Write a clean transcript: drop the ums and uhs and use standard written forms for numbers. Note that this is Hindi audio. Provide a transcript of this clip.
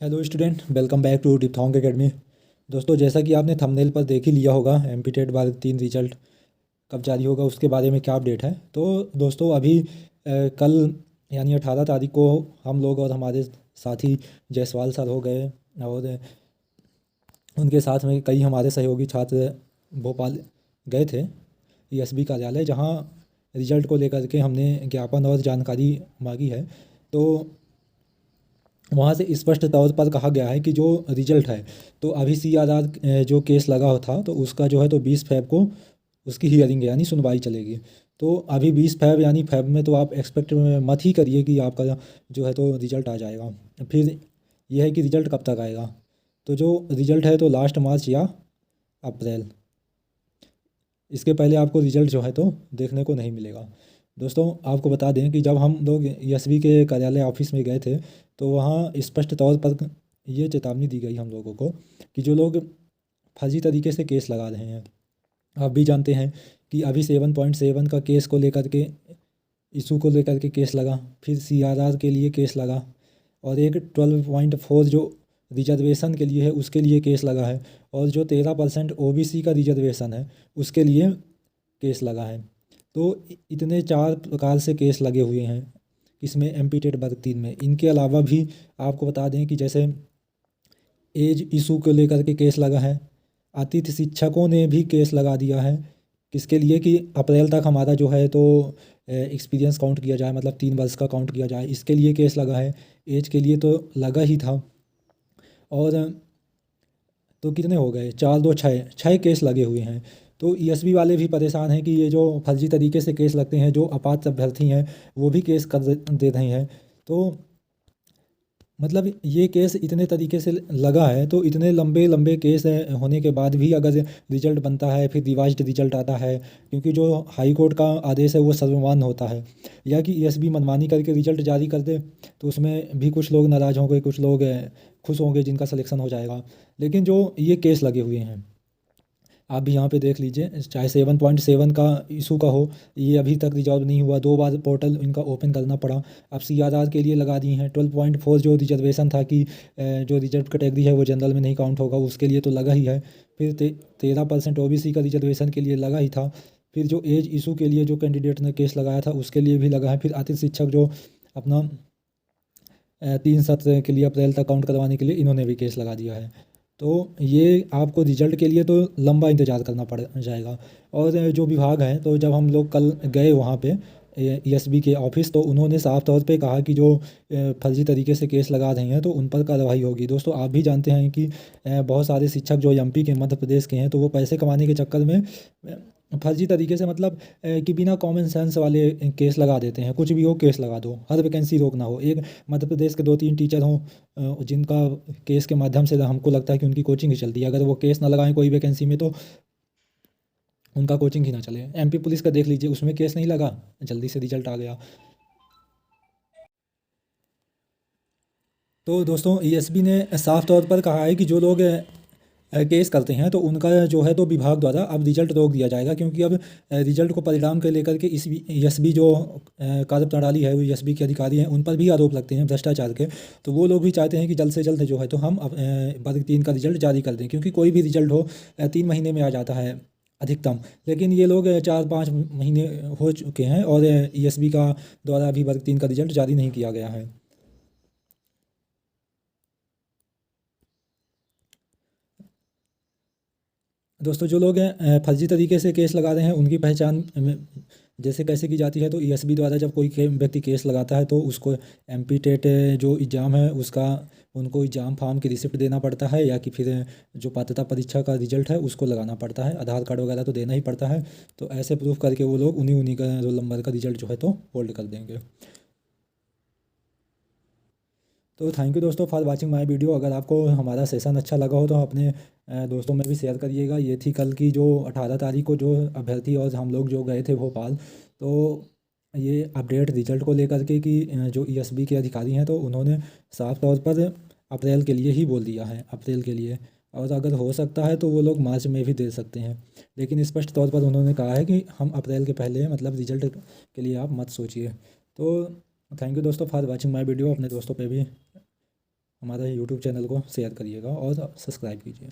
Hello student, welcome back to diphthong academy. दोस्तों, जैसा कि आपने थंबनेल पर देख ही लिया होगा, एमपी टेट भारत 3 रिजल्ट कब जारी होगा उसके बारे में क्या अपडेट है। तो दोस्तों अभी कल यानी 18 तारीख को हम लोग और हमारे साथी जायसवाल सर हो गए और उनके साथ में कई हमारे सहयोगी छात्र भोपाल गए थे ईएसबी कार्यालय, जहां रिजल्ट को लेकर के हमने ज्ञापन और जानकारी मांगी है। तो वहाँ से स्पष्ट तौर पर कहा गया है कि जो रिजल्ट है, तो अभी सीआरआर जो केस लगा था तो उसका जो है तो 20 फ़रवरी को उसकी हियरिंग यानी सुनवाई चलेगी। तो अभी 20 फ़रवरी यानी फ़रवरी में तो आप एक्सपेक्ट मत ही करिए कि आपका जो है तो रिजल्ट आ जाएगा। फिर यह है कि रिजल्ट कब तक आएगा, तो जो रिजल्ट है तो लास्ट मार्च या अप्रैल, इसके पहले आपको रिजल्ट जो है तो देखने को नहीं मिलेगा। दोस्तों आपको बता दें कि जब हम लोग ईएसबी के कार्यालय ऑफिस में गए थे तो वहाँ स्पष्ट तौर पर ये चेतावनी दी गई हम लोगों को कि जो लोग फर्जी तरीके से केस लगा रहे हैं, आप भी जानते हैं कि अभी 7.7 का केस को लेकर के इशू को लेकर के केस लगा, फिर सीआरआर के लिए केस लगा, और एक 12.4 जो रिजर्वेशन के लिए है उसके लिए केस लगा है, और जो 13% ओबीसी का रिजर्वेशन है उसके लिए केस लगा है। तो इतने 4 प्रकार से केस लगे हुए हैं इसमें एमपी टेट वर्ग 3 में। इनके अलावा भी आपको बता दें कि जैसे एज इशू को लेकर के केस लगा है, अतिथि शिक्षकों ने भी केस लगा दिया है। किसके लिए कि अप्रैल तक हमारा जो है तो एक्सपीरियंस काउंट किया जाए, मतलब 3 वर्ष का काउंट किया जाए, इसके लिए केस लगा है। एज के लिए तो लगा ही था। और तो कितने हो गए, 4 2 6 6 केस लगे हुए हैं। तो ईएसबी वाले भी परेशान हैं कि ये जो फर्जी तरीके से केस लगते हैं, जो अपात्र अभ्यर्थी हैं वो भी केस कर दे रहे हैं। तो मतलब ये केस इतने तरीके से लगा है, तो इतने लंबे लंबे केस होने के बाद भी अगर रिजल्ट बनता है, फिर रिवाइज्ड रिजल्ट आता है, क्योंकि जो हाई कोर्ट का आदेश है वो सर्वमान्य होता है, या कि ईएसबी मनमानी करके रिजल्ट जारी कर दे तो उसमें भी कुछ लोग नाराज़ होंगे, कुछ लोग खुश होंगे जिनका सिलेक्शन हो जाएगा। लेकिन जो ये केस लगे हुए हैं, आप भी यहाँ पे देख लीजिए, चाहे 7.7 का इशू का हो, ये अभी तक रिजॉल्व नहीं हुआ, 2 बार पोर्टल इनका ओपन करना पड़ा। अब सीआरआर के लिए लगा दी हैं 12.4 जो रिजर्वेशन था कि जो रिजर्व कैटेगरी है वो जनरल में नहीं काउंट होगा, उसके लिए तो लगा ही है। फिर 13% ओबीसी का रिजर्वेशन के लिए लगा ही था। फिर जो एज इशू के लिए जो कैंडिडेट ने केस लगाया था उसके लिए भी लगा है। फिर अतिथि शिक्षक जो अपना 3 सत्र के लिए अप्रैल तक काउंट करवाने के लिए इन्होंने भी केस लगा दिया है। तो ये आपको रिजल्ट के लिए तो लंबा इंतज़ार करना पड़ जाएगा। और जो विभाग हैं, तो जब हम लोग कल गए वहाँ पे ईएसबी के ऑफिस, तो उन्होंने साफ तौर पे कहा कि जो फर्जी तरीके से केस लगा रहे हैं तो उन पर कार्रवाई होगी। दोस्तों आप भी जानते हैं कि बहुत सारे शिक्षक जो एमपी के, मध्य प्रदेश के हैं, तो वो पैसे कमाने के चक्कर में फर्जी तरीके से, मतलब कि बिना कॉमन सेंस वाले केस लगा देते हैं। कुछ भी हो केस लगा दो, हर वैकेंसी रोकना हो। एक मध्य प्रदेश के 2 3 टीचर हों जिनका केस के माध्यम से हमको लगता है कि उनकी कोचिंग ही चलती है, अगर वो केस ना लगाएं कोई वैकेंसी में तो उनका कोचिंग ही ना चले। एमपी पुलिस का देख लीजिए, उसमें केस नहीं लगा, जल्दी से रिजल्ट आ गया। तो दोस्तों ईएसबी ने साफ तौर पर कहा है कि जो लोग केस करते हैं तो उनका जो है तो विभाग द्वारा अब रिजल्ट रोक दिया जाएगा, क्योंकि अब रिजल्ट को परिणाम के लेकर के इस ईएसबी जो कार्य प्रणाली है, वो ईएसबी के अधिकारी हैं, उन पर भी आरोप लगते हैं भ्रष्टाचार के। तो वो लोग भी चाहते हैं कि जल्द से जल्द जो है तो हम वर्ग 3 का रिजल्ट जारी कर दें, क्योंकि कोई भी रिजल्ट हो 3 महीने में आ जाता है अधिकतम। लेकिन ये लोग 4 5 महीने हो चुके हैं और ईएसबी का द्वारा अभी वर्ग 3 का रिजल्ट जारी नहीं किया गया है। दोस्तों जो लोग फर्जी तरीके से केस लगा रहे हैं उनकी पहचान जैसे कैसे की जाती है, तो ईएसबी द्वारा जब कोई व्यक्ति केस लगाता है तो उसको एमपी टेट जो एग्ज़ाम है उसका, उनको एग्ज़ाम फॉर्म की रिसिप्ट देना पड़ता है, या कि फिर जो पात्रता परीक्षा का रिजल्ट है उसको लगाना पड़ता है, आधार कार्ड वगैरह तो देना ही पड़ता है। तो ऐसे प्रूफ करके वो लोग उन्हीं उन्हीं का रोल नंबर का रिजल्ट जो है तो होल्ड कर देंगे। तो थैंक यू दोस्तों फॉर वाचिंग माय वीडियो। अगर आपको हमारा सेशन अच्छा लगा हो तो अपने दोस्तों में भी शेयर करिएगा। ये थी कल की जो 18 तारीख को जो अभ्यर्थी और हम लोग जो गए थे भोपाल, तो ये अपडेट रिजल्ट को लेकर के कि जो ईएसबी के अधिकारी हैं तो उन्होंने साफ तौर पर अप्रैल के लिए ही बोल दिया है, अप्रैल के लिए। और अगर हो सकता है तो वो लोग मार्च में भी दे सकते हैं, लेकिन स्पष्ट तौर पर उन्होंने कहा है कि हम अप्रैल के पहले, मतलब रिजल्ट के लिए आप मत सोचिए। तो थैंक यू दोस्तों फॉर वाचिंग माय वीडियो। अपने दोस्तों पे भी हमारा यूट्यूब चैनल को शेयर करिएगा और सब्सक्राइब कीजिए।